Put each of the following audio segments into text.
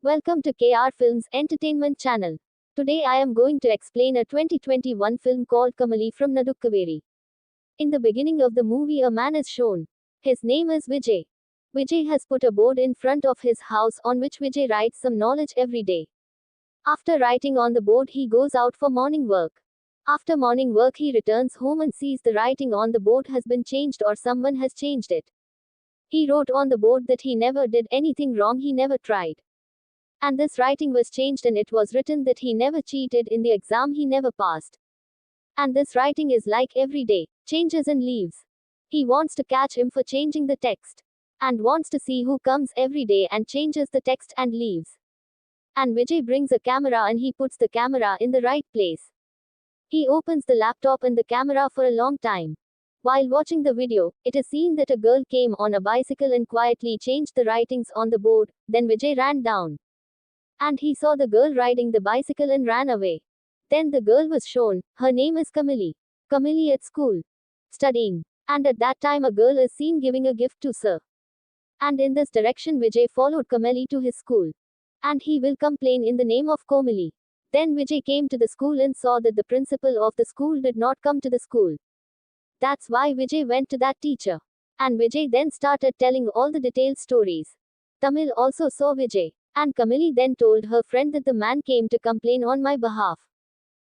Welcome to K.R Film's entertainment channel. Today I am going to explain a 2021 film called Kamali from Nadukkaveri. In the beginning of the movie, a man is shown. His name is Vijay. Vijay has put a board in front of his house on which Vijay writes some knowledge every day. After writing on the board, he goes out for morning work. After morning work, he returns home and sees the writing on the board has been changed or someone has changed it. He wrote on the board that he never did anything wrong, he never tried. And this writing was changed and it was written that he never cheated in the exam, he never passed. And this writing is like every day, changes and leaves. He wants to catch him for changing the text. And wants to see who comes every day and changes the text and leaves. And Vijay brings a camera and he puts the camera in the right place. He opens the laptop and the camera for a long time. While watching the video, it is seen that a girl came on a bicycle and quietly changed the writings on the board, then Vijay ran down. And he saw the girl riding the bicycle and ran away. Then the girl was shown, her name is Kamali. Kamali at school. Studying. And at that time a girl is seen giving a gift to sir. And in this direction Vijay followed Kamali to his school. And he will complain in the name of Kamali. Then Vijay came to the school and saw that the principal of the school did not come to the school. That's why Vijay went to that teacher. And Vijay then started telling all the detailed stories. Tamil also saw Vijay. And Kamali then told her friend that the man came to complain on my behalf.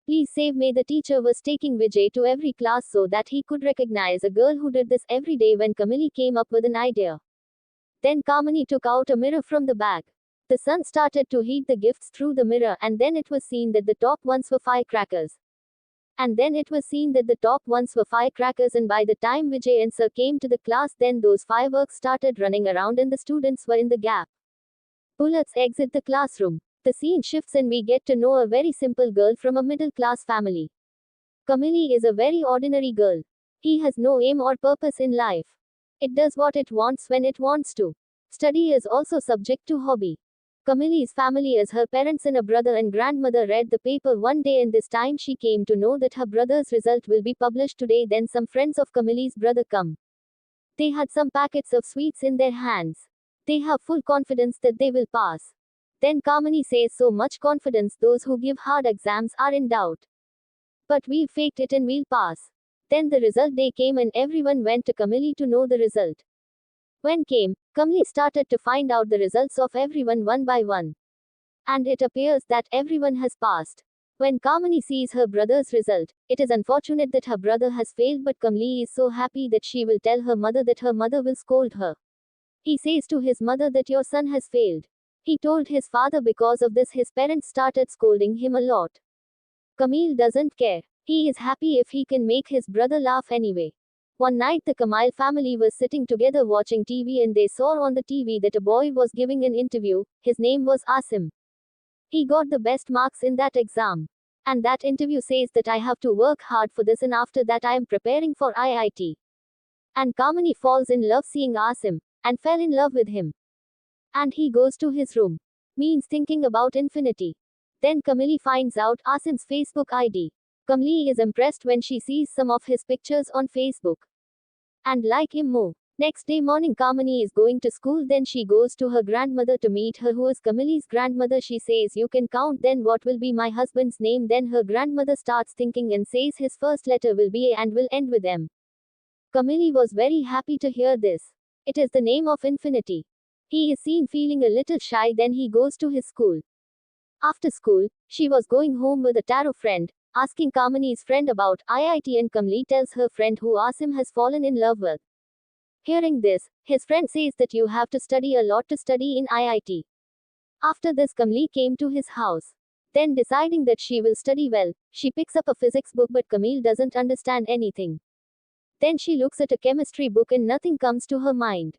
Please save me. The teacher was taking Vijay to every class so that he could recognize a girl who did this every day when Kamali came up with an idea. Then Kamali took out a mirror from the bag. The sun started to heat the gifts through the mirror and then it was seen that the top ones were firecrackers. And then it was seen that the top ones were firecrackers and by the time Vijay and sir came to the class then those fireworks started running around and the students were in the gap. Bullets exit the classroom. The scene shifts and we get to know a very simple girl from a middle-class family. Kamali is a very ordinary girl. He has no aim or purpose in life. It does what it wants when it wants to. Study is also subject to hobby. Kamali's family is her parents and a brother and grandmother read the paper one day and this time she came to know that her brother's result will be published today. Then some friends of Kamali's brother come. They had some packets of sweets in their hands. They have full confidence that they will pass. Then Kamali says so much confidence those who give hard exams are in doubt. But we've faked it and we'll pass. Then the result day came and everyone went to Kamali to know the result. When came, Kamali started to find out the results of everyone one by one. And it appears that everyone has passed. When Kamali sees her brother's result, it is unfortunate that her brother has failed but Kamali is so happy that she will tell her mother that her mother will scold her. He says to his mother that your son has failed. He told his father because of this his parents started scolding him a lot. Kamil doesn't care. He is happy if he can make his brother laugh anyway. One night the Kamali family was sitting together watching TV and they saw on the TV that a boy was giving an interview. His name was Asim. He got the best marks in that exam. And that interview says that I have to work hard for this and after that I am preparing for IIT. And Kamali falls in love seeing Asim. And fell in love with him. And he goes to his room. Means thinking about infinity. Then Kamali finds out Asim's Facebook ID. Kamali is impressed when she sees some of his pictures on Facebook. And like him more. Next day morning Kamali is going to school then she goes to her grandmother to meet her who is Kamali's grandmother. She says you can count then what will be my husband's name. Then her grandmother starts thinking and says his first letter will be A and will end with M. Kamali was very happy to hear this. It is the name of infinity. He is seen feeling a little shy then he goes to his school. After school, she was going home with a tarot friend, asking Kamali's friend about IIT and Kamali tells her friend who Asim has fallen in love with. Hearing this, his friend says that you have to study a lot to study in IIT. After this Kamali came to his house. Then deciding that she will study well, she picks up a physics book but Kamali doesn't understand anything. Then she looks at a chemistry book and nothing comes to her mind.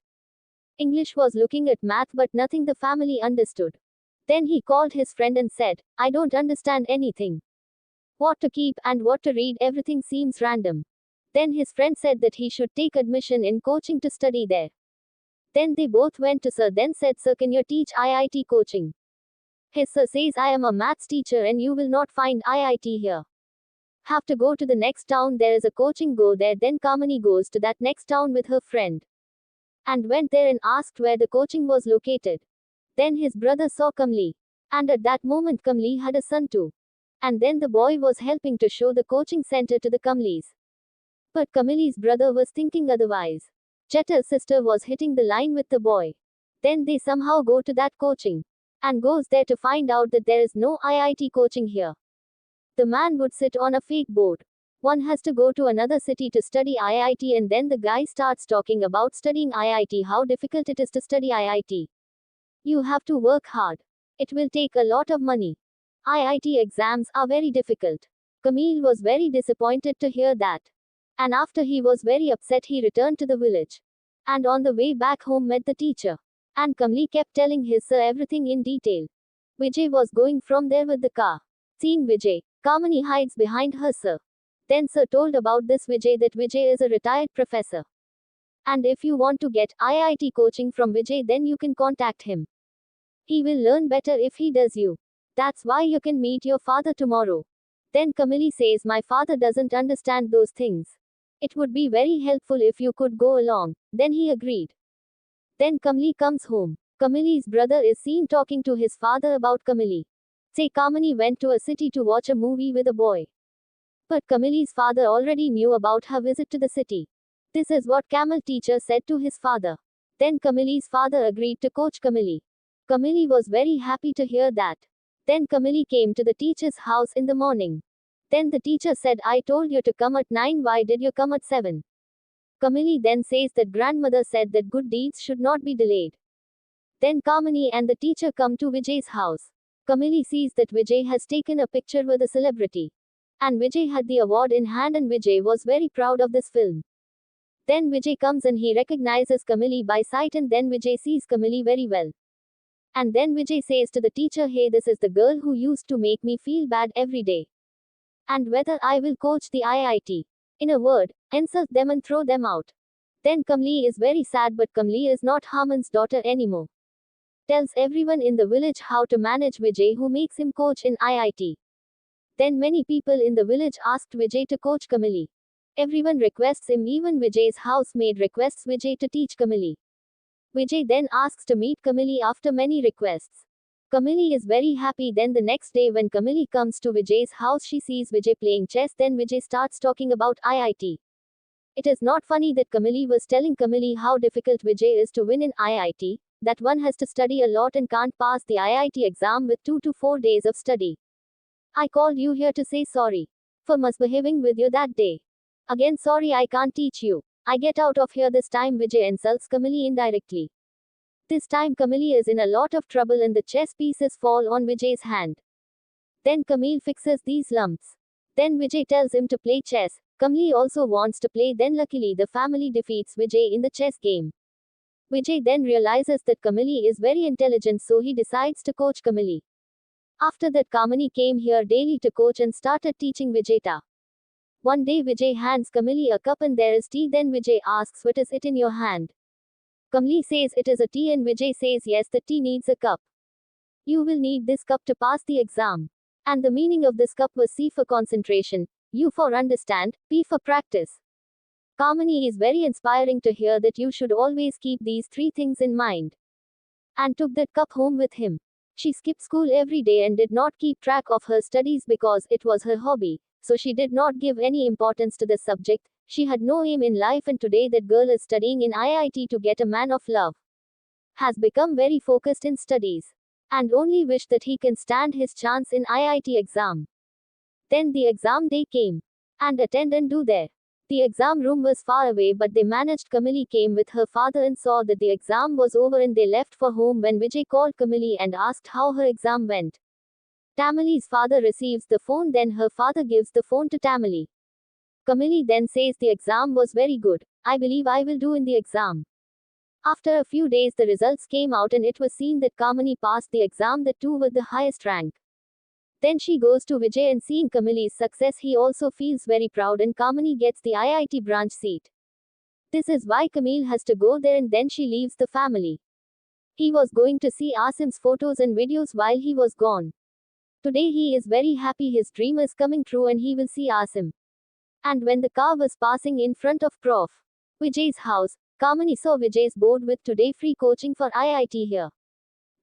English was looking at math but nothing the family understood. Then he called his friend and said, I don't understand anything. What to keep and what to read everything seems random. Then his friend said that he should take admission in coaching to study there. Then they both went to sir then said sir can you teach IIT coaching? His sir says I am a maths teacher and you will not find IIT here. Have to go to the next town there is a coaching go there. Then Kamali goes to that next town with her friend. And went there and asked where the coaching was located. Then his brother saw Kamali. And at that moment Kamali had a son too. And then the boy was helping to show the coaching center to the Kamalis. But Kamali's brother was thinking otherwise. Chetter's sister was hitting the line with the boy. Then they somehow go to that coaching. And goes there to find out that there is no IIT coaching here. The man would sit on a fake board. One has to go to another city to study IIT, and then the guy starts talking about studying IIT, how difficult it is to study IIT. You have to work hard. It will take a lot of money. IIT exams are very difficult. Kamil was very disappointed to hear that. And after he was very upset, he returned to the village. And on the way back home met the teacher. And Kamali kept telling his sir everything in detail. Vijay was going from there with the car. Seeing Vijay, Kamani hides behind her sir. Then sir told about this Vijay, that Vijay is a retired professor. And if you want to get IIT coaching from Vijay, then you can contact him. He will learn better if he does you. That's why you can meet your father tomorrow. Then Kamali says, my father doesn't understand those things. It would be very helpful if you could go along. Then he agreed. Then Kamali comes home. Kamali's brother is seen talking to his father about Kamali. Say Kamani went to a city to watch a movie with a boy. But Kamali's father already knew about her visit to the city. This is what Kamal teacher said to his father. Then Kamali's father agreed to coach Kamali. Kamali was very happy to hear that. Then Kamali came to the teacher's house in the morning. Then the teacher said, I told you to come at 9, why did you come at 7? Kamali then says that grandmother said that good deeds should not be delayed. Then Kamani and the teacher come to Vijay's house. Kamali sees that Vijay has taken a picture with a celebrity. And Vijay had the award in hand, and Vijay was very proud of this film. Then Vijay comes and he recognizes Kamali by sight, and then Vijay sees Kamali very well. And then Vijay says to the teacher, hey, this is the girl who used to make me feel bad every day. And whether I will coach the IIT. In a word, insult them and throw them out. Then Kamali is very sad, but Kamali is not Haman's daughter anymore. Tells everyone in the village how to manage Vijay, who makes him coach in IIT. Then many people in the village asked Vijay to coach Kamali. Everyone requests him, even Vijay's housemaid requests Vijay to teach Kamali. Vijay then asks to meet Kamali after many requests. Kamali is very happy. Then the next day when Kamali comes to Vijay's house, she sees Vijay playing chess. Then Vijay starts talking about IIT. It is not funny that Kamali was telling Kamali how difficult Vijay is to win in IIT, that one has to study a lot and can't pass the IIT exam with 2 to 4 days of study. I called you here to say sorry for misbehaving with you that day. Again sorry, I can't teach you. I get out of here. This time Vijay insults Kamali indirectly. This time Kamali is in a lot of trouble and the chess pieces fall on Vijay's hand. Then Kamil fixes these lumps. Then Vijay tells him to play chess. Kamali also wants to play. Then luckily the family defeats Vijay in the chess game. Vijay then realizes that Kamali is very intelligent, so he decides to coach Kamali. After that Kamani came here daily to coach and started teaching Vijay. One day Vijay hands Kamali a cup and there is tea. Then Vijay asks, what is it in your hand? Kamali says it is a tea, and Vijay says yes, the tea needs a cup. You will need this cup to pass the exam. And the meaning of this cup was C for concentration, U for understand, P for practice. Kamani is very inspiring to hear that you should always keep these 3 things in mind. And took that cup home with him. She skipped school every day and did not keep track of her studies because it was her hobby, so she did not give any importance to this subject. She had no aim in life, and today that girl is studying in IIT to get a man of love. Has become very focused in studies. And only wish that he can stand his chance in IIT exam. Then the exam day came. And attend and do there. The exam room was far away, but they managed. Kamali came with her father and saw that the exam was over, and they left for home when Vijay called Kamali and asked how her exam went. Tamali's father receives the phone, then her father gives the phone to Tamali. Kamali then says the exam was very good. I believe I will do in the exam. After a few days the results came out and it was seen that Kamani passed the exam, the 2 with the highest rank. Then she goes to Vijay and seeing Kamali's success he also feels very proud, and Kamani gets the IIT branch seat. This is why Kamil has to go there, and then she leaves the family. He was going to see Asim's photos and videos while he was gone. Today he is very happy, his dream is coming true and he will see Asim. And when the car was passing in front of Prof. Vijay's house, Kamani saw Vijay's board with today free coaching for IIT here.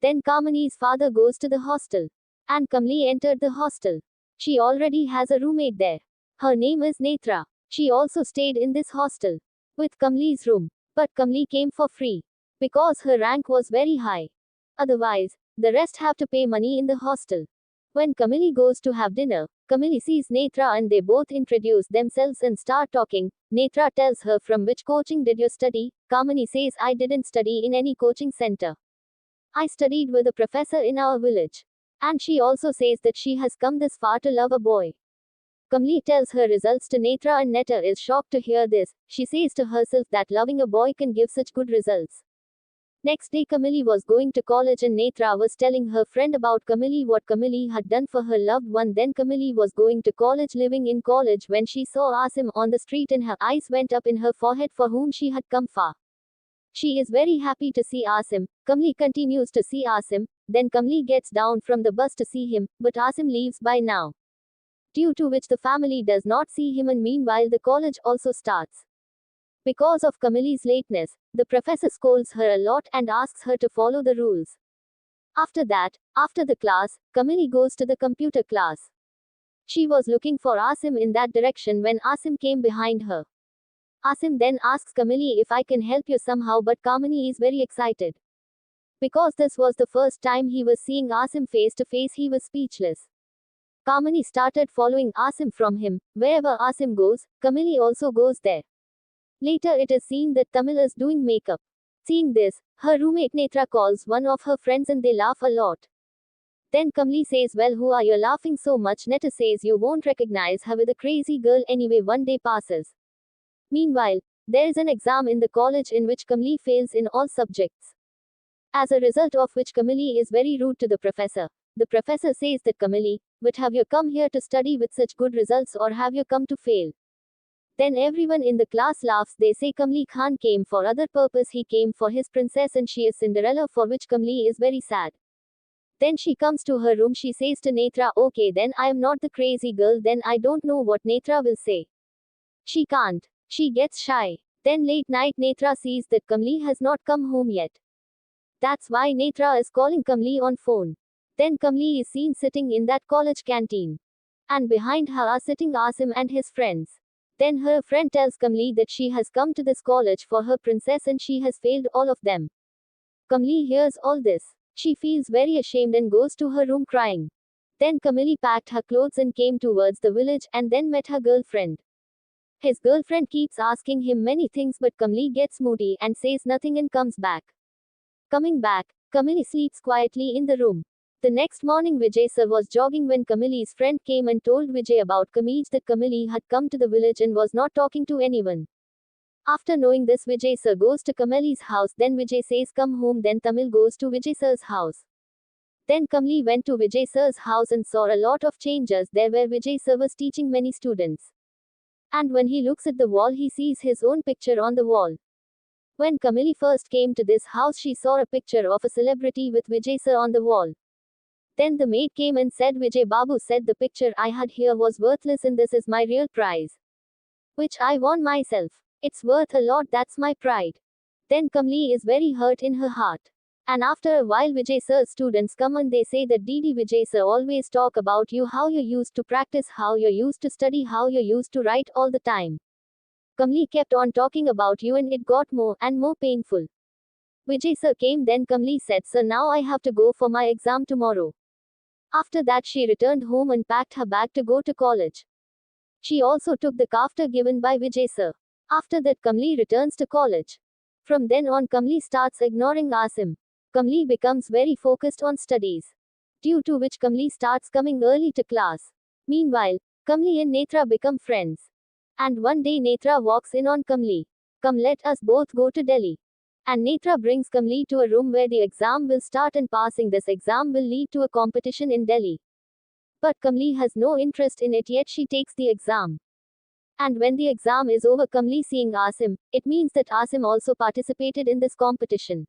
Then Kamani's father goes to the hostel. And Kamali entered the hostel. She already has a roommate there. Her name is Netra. She also stayed in this hostel with Kamali's room. But Kamali came for free because her rank was very high. Otherwise, the rest have to pay money in the hostel. When Kamali goes to have dinner, Kamali sees Netra and they both introduce themselves and start talking. Netra tells her, "From which coaching did you study?" Kamali says, "I didn't study in any coaching center. I studied with a professor in our village." And she also says that she has come this far to love a boy. Kamali tells her results to Netra and Netra is shocked to hear this. She says to herself that loving a boy can give such good results. Next day Kamali was going to college and Netra was telling her friend about Kamali, what Kamali had done for her loved one. Then Kamali was going to college, living in college, when she saw Asim on the street and her eyes went up in her forehead, for whom she had come far. She is very happy to see Asim. Kamali continues to see Asim. Then Kamali gets down from the bus to see him, but Asim leaves by now. Due to which the family does not see him, and meanwhile the college also starts. Because of Kamali's lateness, the professor scolds her a lot and asks her to follow the rules. After that, after the class, Kamali goes to the computer class. She was looking for Asim in that direction when Asim came behind her. Asim then asks Kamali if I can help you somehow, but Kamali is very excited. Because this was the first time he was seeing Asim face to face, he was speechless. Kamali started following Asim from him. Wherever Asim goes, Kamali also goes there. Later it is seen that Tamil is doing makeup. Seeing this, her roommate Netra calls one of her friends and they laugh a lot. Then Kamali says, "Well, who are you laughing so much?" Netra says, "You won't recognize her with a crazy girl anyway." One day passes. Meanwhile, there is an exam in the college in which Kamali fails in all subjects. As a result of which Kamali is very rude to the professor. The professor says that, "Kamali, but have you come here to study with such good results, or have you come to fail?" Then everyone in the class laughs. They say Kamali Khan came for other purpose. He came for his princess and she is Cinderella, for which Kamali is very sad. Then she comes to her room. She says to Netra, "Okay, then I am not the crazy girl." Then I don't know what Netra will say. She can't. She gets shy. Then late night Netra sees that Kamali has not come home yet. That's why Netra is calling Kamali on phone. Then Kamali is seen sitting in that college canteen. And behind her are sitting Asim and his friends. Then her friend tells Kamali that she has come to this college for her princess and she has failed all of them. Kamali hears all this. She feels very ashamed and goes to her room crying. Then Kamali packed her clothes and came towards the village and then met her girlfriend. His girlfriend keeps asking him many things, but Kamali gets moody and says nothing and comes back. Coming back, Kamali sleeps quietly in the room. The next morning Vijay sir was jogging when Kamali's friend came and told Vijay about Kamij, that Kamali had come to the village and was not talking to anyone. After knowing this, Vijay sir goes to Kamali's house. Then Vijay says, "Come home." Then Tamil goes to Vijay sir's house. Then Kamali went to Vijay sir's house and saw a lot of changes there, where Vijay sir was teaching many students. And when he looks at the wall, he sees his own picture on the wall. When Kamali first came to this house, she saw a picture of a celebrity with Vijay sir on the wall. Then the maid came and said, "Vijay Babu said the picture I had here was worthless and this is my real prize, which I won myself. It's worth a lot, that's my pride." Then Kamali is very hurt in her heart. And after a while Vijay sir's students come and they say that, "Didi, Vijay sir always talk about you, how you used to practice, how you used to study, how you used to write all the time. Kamali kept on talking about you and it got more and more painful." Vijay sir came. Then Kamali said, "Sir, now I have to go for my exam tomorrow." After that she returned home and packed her bag to go to college. She also took the kaftar given by Vijay sir. After that Kamali returns to college. From then on Kamali starts ignoring Asim. Kamali becomes very focused on studies. Due to which Kamali starts coming early to class. Meanwhile, Kamali and Netra become friends. And one day Netra walks in on Kamali. "Come, let us both go to Delhi." And Netra brings Kamali to a room where the exam will start, and passing this exam will lead to a competition in Delhi. But Kamali has no interest in it, yet she takes the exam. And when the exam is over, Kamali seeing Asim, it means that Asim also participated in this competition.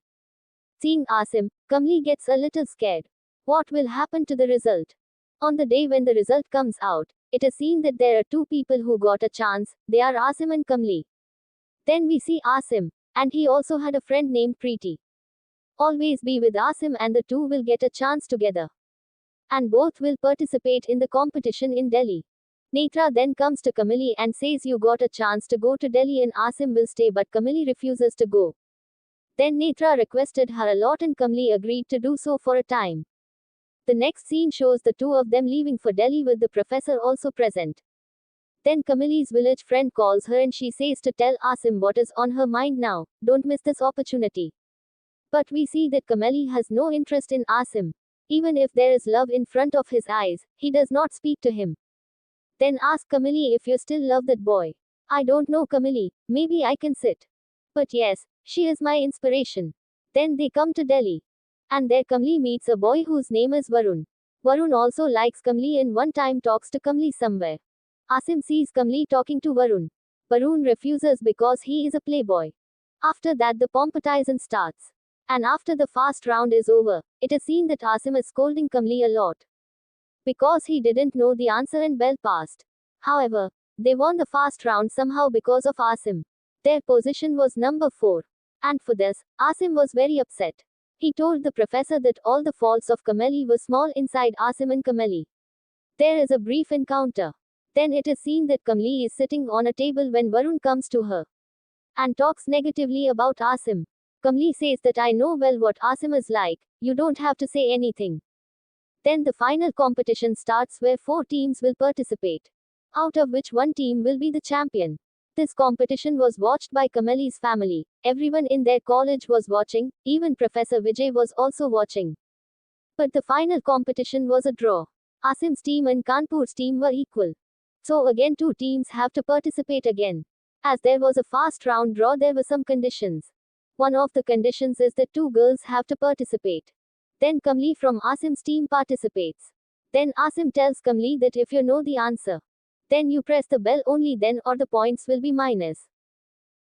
Seeing Asim, Kamali gets a little scared. What will happen to the result? On the day when the result comes out, it is seen that there are two people who got a chance. They are Asim and Kamali. Then we see Asim. And he also had a friend named Preeti. always be with Asim and the two will get a chance together. And both will participate in the competition in Delhi. Netra then comes to Kamali and says you got a chance to go to Delhi and Asim will stay but Kamali refuses to go. Then Netra requested her a lot and Kamali agreed to do so for a time. The next scene shows the two of them leaving for Delhi with the professor also present. Then Kamali's village friend calls her and she says to tell Asim what is on her mind now, don't miss this opportunity. But we see that Kamali has no interest in Asim. Even if there is love in front of his eyes, he does not speak to him. Then ask Kamali if you still love that boy. I don't know Kamali, maybe I can sit. But yes, she is my inspiration. Then they come to Delhi. And there Kamali meets a boy whose name is Varun. Varun also likes Kamali and one time talks to Kamali somewhere. Asim sees Kamali talking to Varun. Varun refuses because he is a playboy. After that the competition starts. And after the first round is over, it is seen that Asim is scolding Kamali a lot. Because he didn't know the answer and bell passed. However, they won the first round somehow because of Asim. Their position was number 4. And for this, Asim was very upset. He told the professor that all the faults of Kamali were small inside Asim and Kamali. There is a brief encounter. Then it is seen that Kamali is sitting on a table when Varun comes to her and talks negatively about Asim. Kamali says that I know well what Asim is like, you don't have to say anything. Then the final competition starts where 4 teams will participate, out of which one team will be the champion. This competition was watched by Kamali's family. Everyone in their college was watching, even Professor Vijay was also watching. But the final competition was a draw. Asim's team and Kanpur's team were equal. So again 2 teams have to participate again. As there was a fast round draw, there were some conditions. One of the conditions is that 2 girls have to participate. Then Kamali from Asim's team participates. Then Asim tells Kamali that if you know the answer, then you press the bell only then or the points will be minus.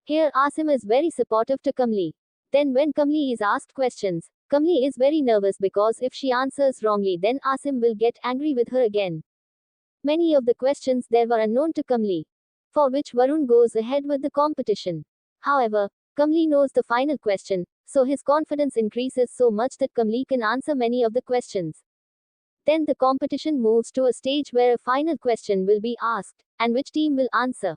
Here Asim is very supportive to Kamali. Then when Kamali is asked questions, Kamali is very nervous because if she answers wrongly then Asim will get angry with her again. Many of the questions there were unknown to Kamali, for which Varun goes ahead with the competition. However, Kamali knows the final question, so his confidence increases so much that Kamali can answer many of the questions. Then the competition moves to a stage where a final question will be asked, and which team will answer.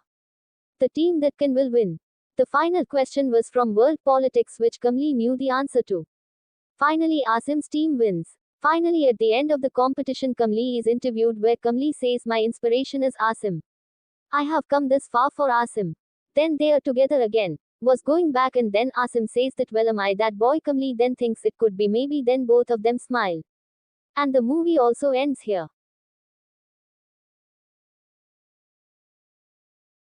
The team that can will win. The final question was from world politics which Kamali knew the answer to. Finally Asim's team wins. Finally at the end of the competition Kamali is interviewed where Kamali says my inspiration is Asim. I have come this far for Asim. Then they are together again. Was going back and then Asim says that well am I that boy. Kamali then thinks it could be maybe then both of them smile. And the movie also ends here.